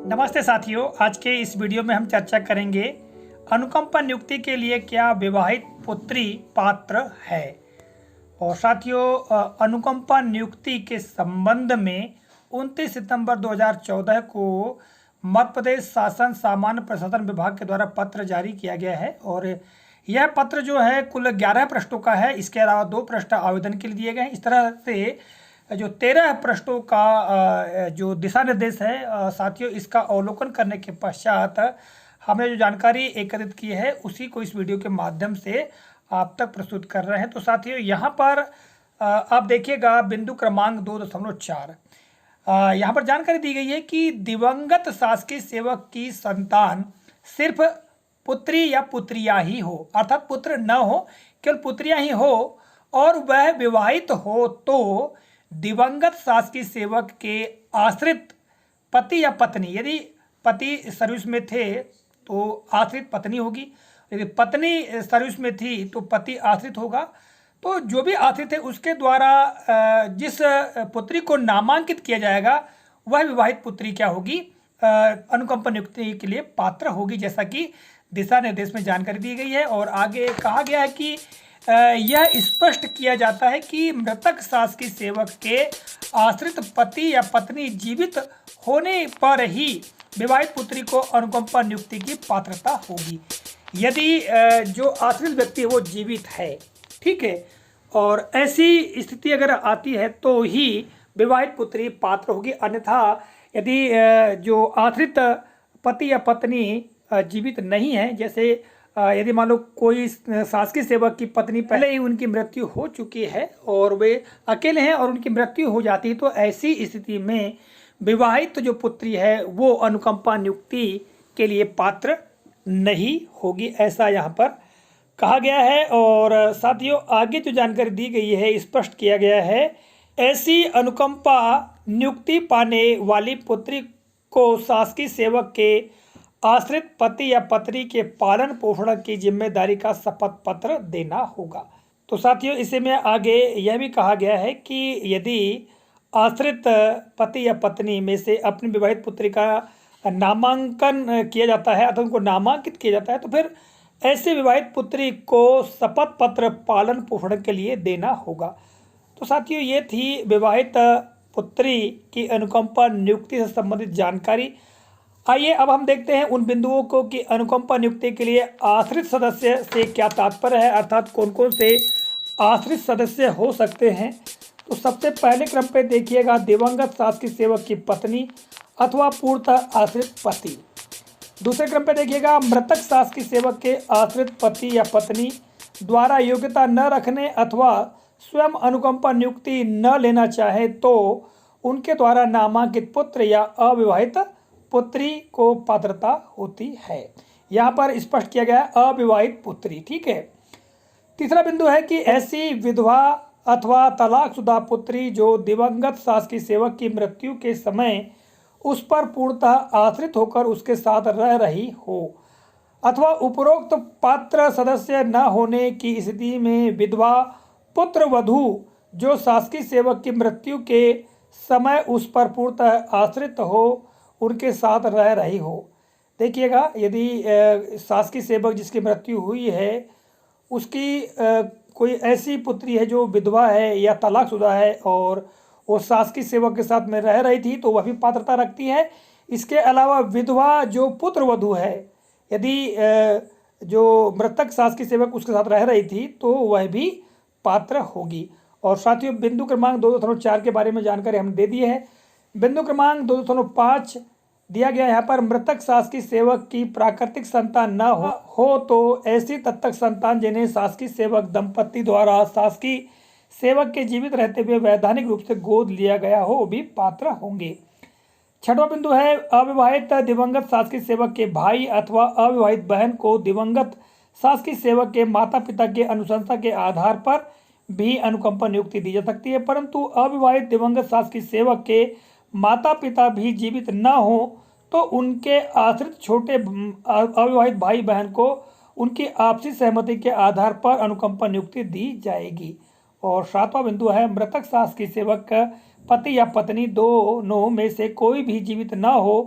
नमस्ते साथियों, आज के इस वीडियो में हम चर्चा करेंगे अनुकंपा नियुक्ति के लिए क्या विवाहित पुत्री पात्र है। और साथियों, अनुकंपा नियुक्ति के संबंध में 29 सितंबर 2014 को मध्य प्रदेश शासन सामान्य प्रशासन विभाग के द्वारा पत्र जारी किया गया है। और यह पत्र जो है कुल 11 पृष्ठों का है। इसके अलावा 2 पृष्ठ आवेदन के लिए दिए गए हैं। इस तरह से जो 13 पृष्ठों का जो दिशा निर्देश है साथियों, इसका अवलोकन करने के पश्चात हमने जो जानकारी एकत्रित की है उसी को इस वीडियो के माध्यम से आप तक प्रस्तुत कर रहे हैं। तो साथियों, यहाँ पर आप देखिएगा बिंदु क्रमांक 2.4 यहाँ पर जानकारी दी गई है कि दिवंगत शासकीय सेवक की संतान सिर्फ पुत्री या पुत्रियां ही हो, अर्थात पुत्र न हो, केवल पुत्रियां ही हो और वह विवाहित हो तो दिवंगत शासकीय सेवक के आश्रित पति या पत्नी, यदि पति सर्विस में थे तो आश्रित पत्नी होगी, यदि पत्नी सर्विस में थी तो पति आश्रित होगा। तो जो भी आश्रित है उसके द्वारा जिस पुत्री को नामांकित किया जाएगा वह विवाहित पुत्री क्या होगी, अनुकंपा नियुक्ति के लिए पात्र होगी, जैसा कि दिशा निर्देश में जानकारी दी गई है। और आगे कहा गया है कि यह स्पष्ट किया जाता है कि मृतक शासकीय सेवक के आश्रित पति या पत्नी जीवित होने पर ही विवाहित पुत्री को अनुकंपा नियुक्ति की पात्रता होगी, यदि जो आश्रित व्यक्ति है वो जीवित है, ठीक है। और ऐसी स्थिति अगर आती है तो ही विवाहित पुत्री पात्र होगी, अन्यथा यदि जो आश्रित पति या पत्नी जीवित नहीं है, जैसे यदि मान लो कोई शासकीय सेवक की पत्नी पहले ही उनकी मृत्यु हो चुकी है और वे अकेले हैं और उनकी मृत्यु हो जाती है, तो ऐसी स्थिति में विवाहित जो पुत्री है वो अनुकंपा नियुक्ति के लिए पात्र नहीं होगी, ऐसा यहाँ पर कहा गया है। और साथियों, आगे जो जानकारी दी गई है स्पष्ट किया गया है, ऐसी अनुकंपा नियुक्ति पाने वाली पुत्री को शासकीय सेवक के आश्रित पति या पत्नी के पालन पोषण की जिम्मेदारी का शपथ पत्र देना होगा। तो साथियों, इसे में आगे यह भी कहा गया है कि यदि आश्रित पति या पत्नी में से अपनी विवाहित पुत्री का नामांकन किया जाता है अथवा उनको नामांकित किया जाता है तो फिर ऐसे विवाहित पुत्री को शपथ पत्र पालन पोषण के लिए देना होगा। तो साथियों, ये थी विवाहित पुत्री की अनुकंपा नियुक्ति से संबंधित जानकारी। आइए अब हम देखते हैं उन बिंदुओं को कि अनुकंपा नियुक्ति के लिए आश्रित सदस्य से क्या तात्पर्य है, अर्थात कौन कौन से आश्रित सदस्य हो सकते हैं। तो सबसे पहले क्रम पे देखिएगा दिवंगत शासकीय सेवक की पत्नी अथवा पूर्णतः आश्रित पति। दूसरे क्रम पे देखिएगा मृतक शासकीय सेवक के आश्रित पति या पत्नी द्वारा योग्यता न रखने अथवा स्वयं अनुकंपा नियुक्ति न लेना चाहे तो उनके द्वारा नामांकित पुत्र या अविवाहित पुत्री को पात्रता होती है। यहाँ पर स्पष्ट किया गया है अविवाहित पुत्री, ठीक है। तीसरा बिंदु है कि ऐसी विधवा अथवा तलाकशुदा पुत्री जो दिवंगत शासकीय सेवक की मृत्यु के समय उस पर पूर्णतः आश्रित होकर उसके साथ रह रही हो अथवा उपरोक्त पात्र सदस्य न होने की स्थिति में विधवा पुत्र वधू जो शासकीय सेवक की मृत्यु के समय उस पर पूर्णतः आश्रित हो उनके साथ रह रही हो। देखिएगा, यदि शासकीय सेवक जिसकी मृत्यु हुई है उसकी कोई ऐसी पुत्री है जो विधवा है या तलाकशुदा है और वो शासकीय सेवक के साथ में रह रही थी तो वह भी पात्रता रखती है। इसके अलावा विधवा जो पुत्र वधू है, यदि जो मृतक शासकीय सेवक उसके साथ रह रही थी तो वह भी पात्र होगी। और साथियों, बिंदु क्रमांक 2.4 के बारे में जानकारी हम दे दी है। बिंदु क्रमांक 2.5 दिया गया यहाँ पर मृतक शासकीय सेवक की प्राकृतिक संतान न हो तो ऐसी तत्तक संतान जिन्हें शासकीय सेवक दंपति द्वारा शासकीय सेवक के जीवित रहते हुए वैधानिक रूप से गोद लिया गया हो भी पात्र होंगे। छठवां बिंदु है अविवाहित दिवंगत शासकीय सेवक के भाई अथवा अविवाहित बहन को दिवंगत शासकीय सेवक के माता पिता के अनुशंसा के आधार पर भी अनुकंपा नियुक्ति दी जा सकती है, परंतु अविवाहित दिवंगत शासकीय सेवक के माता पिता भी जीवित न हो तो उनके आश्रित छोटे अविवाहित भाई बहन को उनकी आपसी सहमति के आधार पर अनुकंपा नियुक्ति दी जाएगी। और सातवां बिंदु है मृतक शासकीय सेवक पति या पत्नी दोनों में से कोई भी जीवित न हो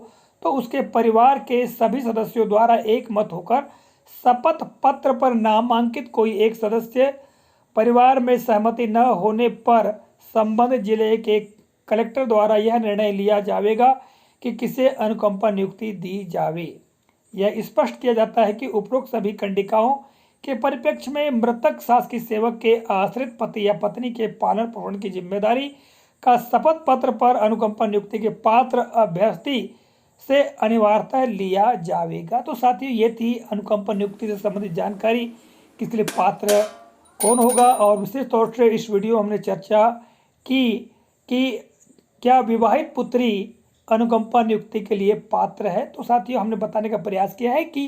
तो उसके परिवार के सभी सदस्यों द्वारा एक मत होकर शपथ पत्र पर नामांकित कोई एक सदस्य परिवार में सहमति न होने पर संबंधित जिले के कलेक्टर द्वारा यह निर्णय लिया जाएगा कि किसे अनुकंपा नियुक्ति दी जावे। यह स्पष्ट किया जाता है कि उपरोक्त सभी कंडिकाओं के परिप्रेक्ष्य में मृतक शासकीय सेवक के आश्रित पति या पत्नी के पालन पोषण की जिम्मेदारी का शपथ पत्र पर अनुकंपा नियुक्ति के पात्र अभ्यर्थी से अनिवार्यतः लिया जाएगा। तो साथियों, ये थी अनुकंपा नियुक्ति से संबंधित जानकारी, किसके लिए पात्र कौन होगा। और विशेष तौर से इस वीडियो हमने चर्चा की कि क्या विवाहित पुत्री अनुकंपा नियुक्ति के लिए पात्र है। तो साथियों, हमने बताने का प्रयास किया है कि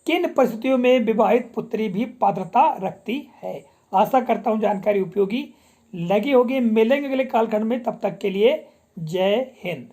किन परिस्थितियों में विवाहित पुत्री भी पात्रता रखती है। आशा करता हूं जानकारी उपयोगी लगी होगी। मिलेंगे अगले कालखंड में, तब तक के लिए जय हिंद।